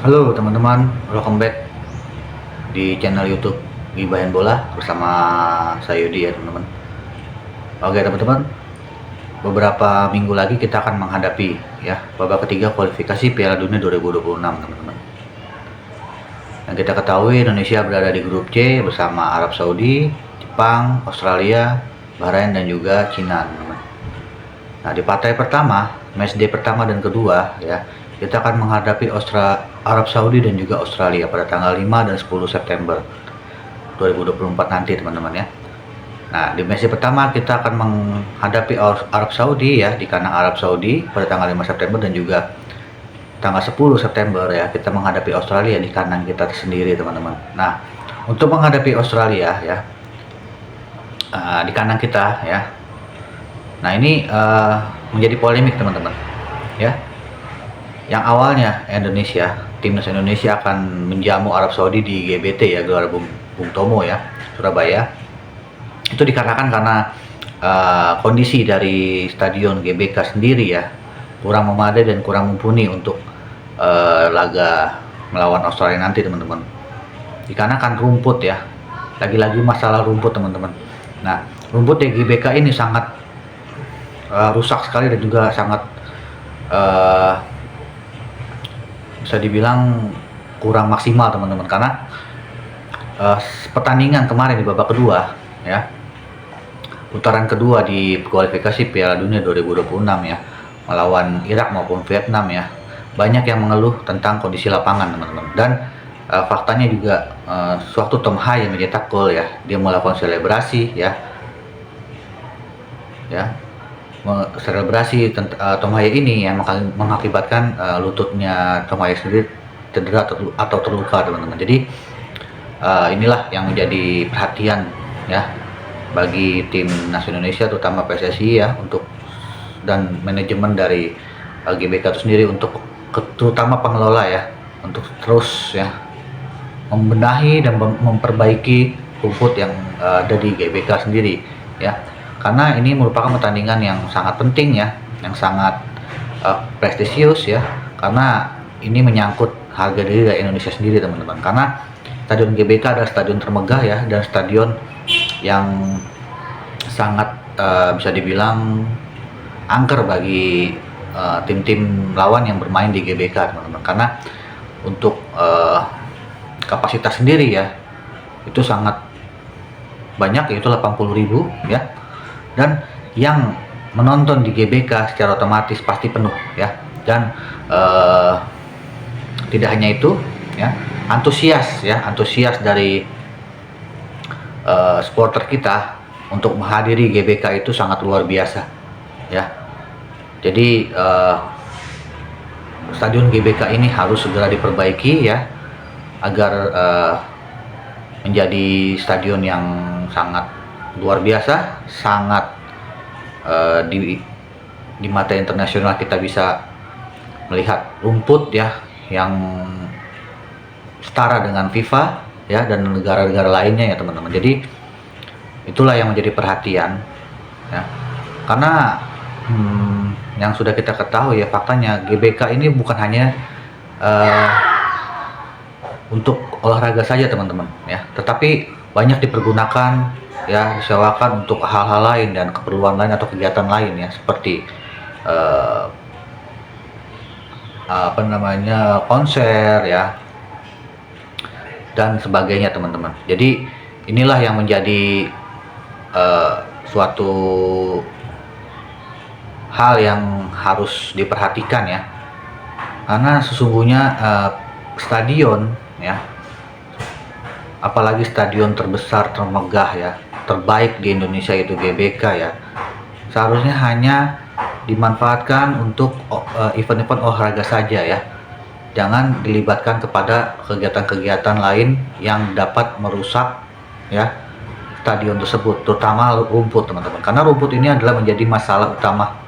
Halo teman-teman, welcome back di channel YouTube Gibahin Bola bersama saya Yudi ya teman-teman. Oke teman-teman, beberapa minggu lagi kita akan menghadapi ya babak ketiga kualifikasi Piala Dunia 2026 teman-teman. Yang kita ketahui Indonesia berada di grup C bersama Arab Saudi, Jepang, Australia, Bahrain dan juga Cina teman-teman. Nah di partai pertama, match day pertama dan kedua ya, kita akan menghadapi Arab Saudi dan juga Australia pada tanggal 5 dan 10 September 2024 nanti teman-teman ya. Nah di match pertama kita akan menghadapi Arab Saudi ya, di kandang Arab Saudi pada tanggal 5 September dan juga tanggal 10 September ya kita menghadapi Australia di kandang kita sendiri teman-teman. Nah untuk menghadapi Australia ya, di kandang kita ya, nah ini menjadi polemik teman-teman ya. Yang awalnya timnas Indonesia akan menjamu Arab Saudi di GBT ya, Gelora Bung Tomo ya, Surabaya. Itu dikarenakan karena kondisi dari stadion GBK sendiri ya kurang memadai dan kurang mumpuni untuk laga melawan Australia nanti teman-teman. Dikarenakan rumput ya, lagi-lagi masalah rumput teman-teman. Nah rumput di GBK ini sangat rusak sekali dan juga sangat bisa dibilang kurang maksimal teman-teman, karena pertandingan kemarin di babak kedua ya, putaran kedua di kualifikasi Piala Dunia 2026 ya, melawan Irak maupun Vietnam ya, banyak yang mengeluh tentang kondisi lapangan teman-teman. Dan faktanya juga sewaktu Tom Haye yang mencetak gol ya, dia melakukan selebrasi ya selebrasi Tom Haye ini yang mengakibatkan lututnya Tom Haye sendiri cedera atau terluka teman-teman. Jadi inilah yang menjadi perhatian ya bagi tim nasional Indonesia, terutama PSSI ya, untuk dan manajemen dari GBK itu sendiri, untuk terutama pengelola ya, untuk terus ya membenahi dan memperbaiki rumput yang ada di GBK sendiri ya, karena ini merupakan pertandingan yang sangat penting ya, yang sangat prestisius ya, karena ini menyangkut harga diri dari Indonesia sendiri teman-teman. Karena stadion GBK adalah stadion termegah ya, dan stadion yang sangat bisa dibilang angker bagi tim-tim lawan yang bermain di GBK teman-teman. Karena untuk kapasitas sendiri ya itu sangat banyak, yaitu 80.000 ya, dan yang menonton di GBK secara otomatis pasti penuh ya. Dan tidak hanya itu ya, antusias dari supporter kita untuk menghadiri GBK itu sangat luar biasa ya. Jadi stadion GBK ini harus segera diperbaiki ya, agar menjadi stadion yang sangat luar biasa, sangat di mata internasional kita bisa melihat rumput ya yang setara dengan FIFA ya dan negara-negara lainnya ya teman-teman. Jadi itulah yang menjadi perhatian ya, karena yang sudah kita ketahui ya, faktanya GBK ini bukan hanya untuk olahraga saja teman-teman ya, tetapi banyak dipergunakan ya, disewakan untuk hal-hal lain dan keperluan lain atau kegiatan lain ya, seperti konser ya dan sebagainya teman-teman. Jadi inilah yang menjadi suatu hal yang harus diperhatikan ya, karena sesungguhnya stadion ya, apalagi stadion terbesar, termegah ya, terbaik di Indonesia itu GBK ya, seharusnya hanya dimanfaatkan untuk event-event olahraga saja ya, jangan dilibatkan kepada kegiatan-kegiatan lain yang dapat merusak ya stadion tersebut, terutama rumput teman-teman. Karena rumput ini adalah menjadi masalah utama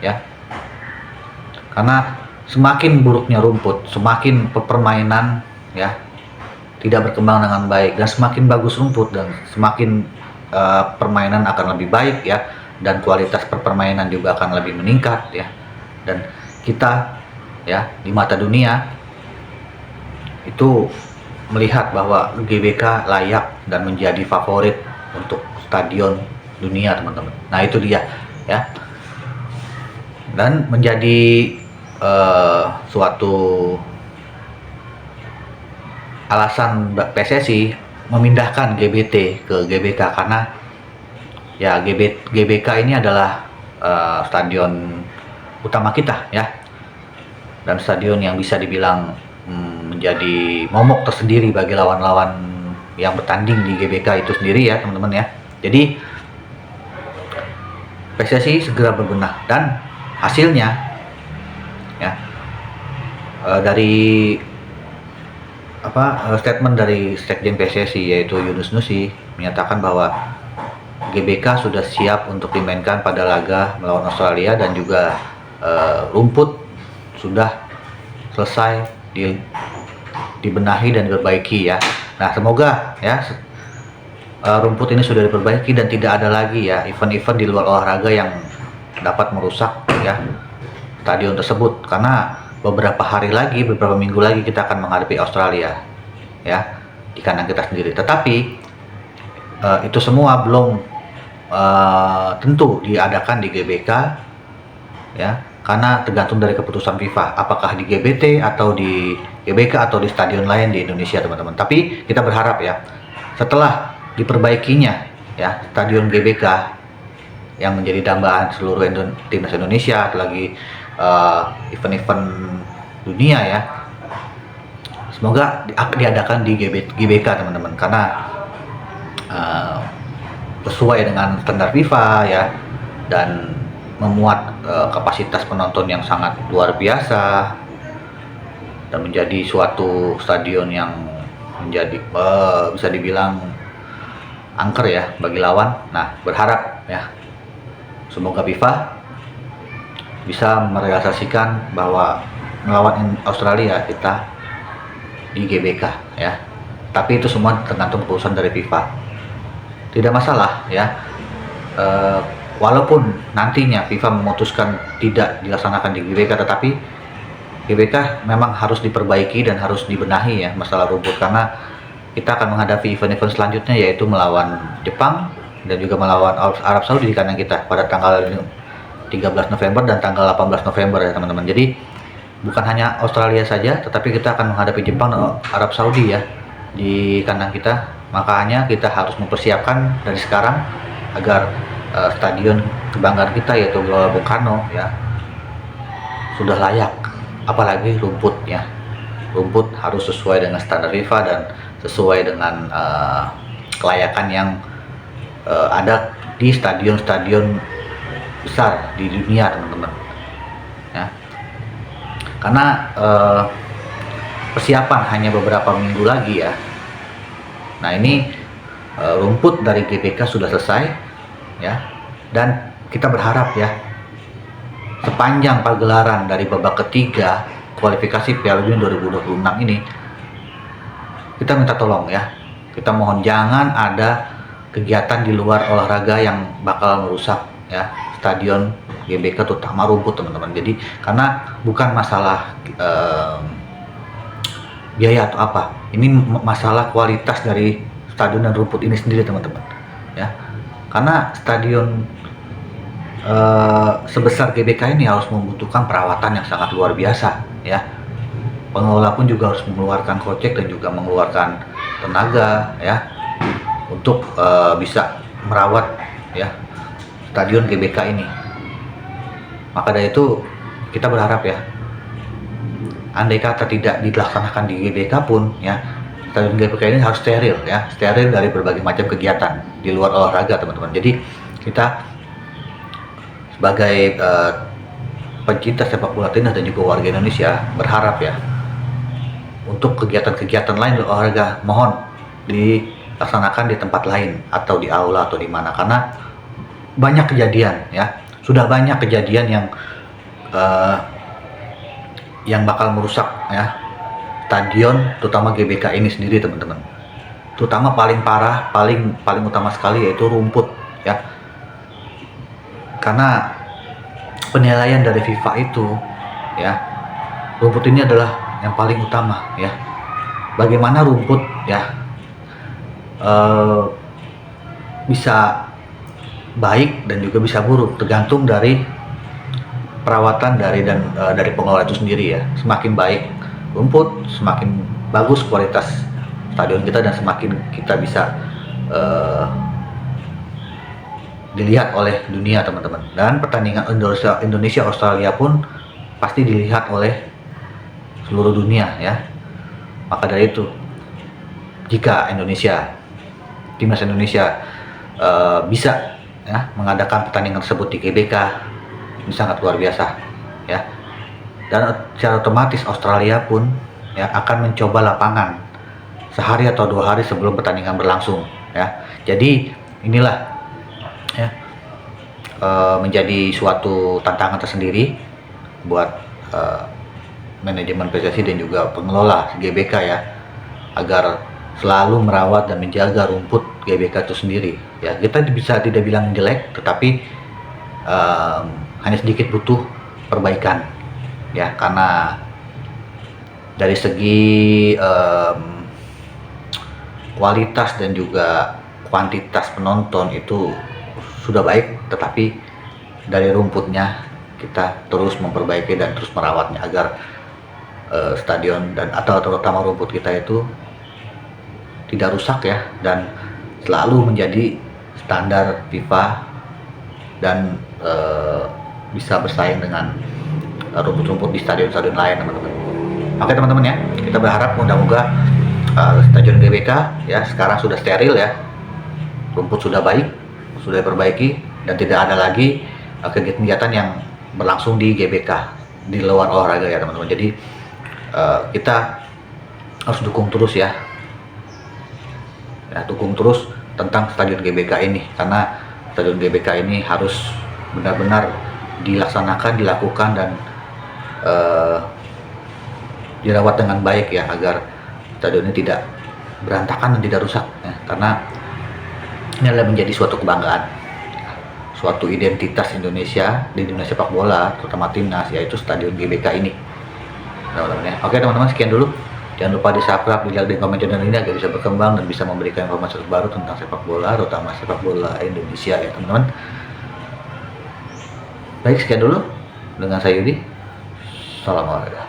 ya, karena semakin buruknya rumput, semakin permainan ya tidak berkembang dengan baik, dan semakin bagus rumput dan semakin permainan akan lebih baik ya, dan kualitas permainan juga akan lebih meningkat ya. Dan kita ya di mata dunia itu melihat bahwa GBK layak dan menjadi favorit untuk stadion dunia, teman-teman. Nah, itu dia ya. Dan menjadi suatu alasan PSSI memindahkan GBT ke GBK karena ya GBK ini adalah stadion utama kita ya, dan stadion yang bisa dibilang menjadi momok tersendiri bagi lawan-lawan yang bertanding di GBK itu sendiri ya, teman-teman ya. Jadi PSSI segera berbenah, dan hasilnya ya, dari statement dari Sekjen PSSI yaitu Yunus Nusi menyatakan bahwa GBK sudah siap untuk dimainkan pada laga melawan Australia, dan juga rumput sudah selesai dibenahi dan diperbaiki ya. Nah, semoga ya rumput ini sudah diperbaiki dan tidak ada lagi ya event-event di luar olahraga yang dapat merusak ya stadion tersebut, karena beberapa minggu lagi kita akan menghadapi Australia ya di kandang kita sendiri. Tetapi itu semua belum tentu diadakan di GBK ya, karena tergantung dari keputusan FIFA apakah di GBT atau di GBK atau di stadion lain di Indonesia, teman-teman. Tapi kita berharap ya setelah diperbaikinya ya stadion GBK yang menjadi dambaan seluruh timnas Indonesia, apalagi event-event dunia ya, semoga diadakan di GBK, teman-teman, karena sesuai dengan standar FIFA ya, dan memuat kapasitas penonton yang sangat luar biasa, dan menjadi suatu stadion yang menjadi bisa dibilang angker ya bagi lawan. Nah, berharap ya semoga FIFA bisa merealisasikan bahwa melawan Australia kita di GBK ya. Tapi itu semua tergantung keputusan dari FIFA. Tidak masalah ya. Walaupun nantinya FIFA memutuskan tidak dilaksanakan di GBK, tetapi GBK memang harus diperbaiki dan harus dibenahi ya masalah rumput, karena kita akan menghadapi event-event selanjutnya yaitu melawan Jepang dan juga melawan Arab Saudi di kandang kita pada tanggal 13 November dan tanggal 18 November ya, teman-teman. Jadi bukan hanya Australia saja, tetapi kita akan menghadapi Jepang dan Arab Saudi ya di kandang kita. Makanya kita harus mempersiapkan dari sekarang agar stadion kebanggaan kita yaitu Gelora Bung Karno ya sudah layak, apalagi rumputnya. Rumput harus sesuai dengan standar FIFA dan sesuai dengan kelayakan yang ada di stadion-stadion besar di dunia, teman-teman ya. Karena persiapan hanya beberapa minggu lagi ya. Nah, ini rumput dari GBK sudah selesai ya, dan kita berharap ya sepanjang pagelaran dari babak ketiga kualifikasi Piala Dunia 2026 ini, kita minta tolong ya, kita mohon jangan ada kegiatan di luar olahraga yang bakal merusak ya stadion GBK, terutama rumput, teman-teman. Jadi karena bukan masalah biaya atau apa, ini masalah kualitas dari stadion dan rumput ini sendiri, teman-teman ya. Karena stadion sebesar GBK ini harus membutuhkan perawatan yang sangat luar biasa ya. Pengelola pun juga harus mengeluarkan kocek dan juga mengeluarkan tenaga ya untuk bisa merawat ya stadion GBK ini. Maka dari itu kita berharap ya, andai kata tidak dilaksanakan di GBK pun ya, stadion GBK ini harus steril ya, steril dari berbagai macam kegiatan di luar olahraga, teman-teman. Jadi kita sebagai pencinta sepak bola timnas dan juga warga Indonesia berharap ya untuk kegiatan-kegiatan lain di olahraga mohon dilaksanakan di tempat lain atau di aula atau di mana, karena banyak kejadian ya, sudah banyak kejadian yang bakal merusak ya stadion, terutama GBK ini sendiri, teman-teman. Terutama paling parah, paling utama sekali yaitu rumput ya. Karena penilaian dari FIFA itu ya, rumput ini adalah yang paling utama ya. bagaimana rumput ya bisa baik dan juga bisa buruk, tergantung dari perawatan dari pengelola itu sendiri ya. Semakin baik rumput, semakin bagus kualitas stadion kita, dan semakin kita bisa dilihat oleh dunia, teman-teman. Dan pertandingan Indonesia Australia pun pasti dilihat oleh seluruh dunia ya. Maka dari itu, jika timnas Indonesia bisa ya mengadakan pertandingan tersebut di GBK, ini sangat luar biasa ya. Dan secara otomatis Australia pun ya akan mencoba lapangan sehari atau 2 hari sebelum pertandingan berlangsung ya. Jadi inilah ya menjadi suatu tantangan tersendiri buat manajemen PSSI dan juga pengelola GBK ya, agar selalu merawat dan menjaga rumput GBK itu sendiri ya. Kita bisa tidak bilang jelek, tetapi hanya sedikit butuh perbaikan ya, karena dari segi kualitas dan juga kuantitas penonton itu sudah baik, tetapi dari rumputnya kita terus memperbaiki dan terus merawatnya agar stadion dan atau terutama rumput kita itu tidak rusak ya, dan selalu menjadi standar FIFA dan bisa bersaing dengan rumput-rumput di stadion-stadion lain, teman-teman. Oke teman-teman ya, kita berharap moga-moga stadion GBK ya sekarang sudah steril ya, rumput sudah baik, sudah diperbaiki, dan tidak ada lagi kegiatan yang berlangsung di GBK di luar olahraga ya teman-teman. Jadi kita harus dukung terus ya, dukung terus tentang stadion GBK ini, karena stadion GBK ini harus benar-benar dilakukan dan dirawat dengan baik ya, agar stadion ini tidak berantakan dan tidak rusak ya, karena ini adalah menjadi suatu kebanggaan, suatu identitas Indonesia di dunia sepak bola, terutama timnas, yaitu stadion GBK ini, teman-teman ya. Oke teman-teman, sekian dulu. Jangan lupa di subscribe, di like, dan komen channel ini agar bisa berkembang dan bisa memberikan informasi terbaru tentang sepak bola, terutama sepak bola Indonesia ya teman-teman. Baik, sekian dulu dengan saya Yudi. Salam olahraga.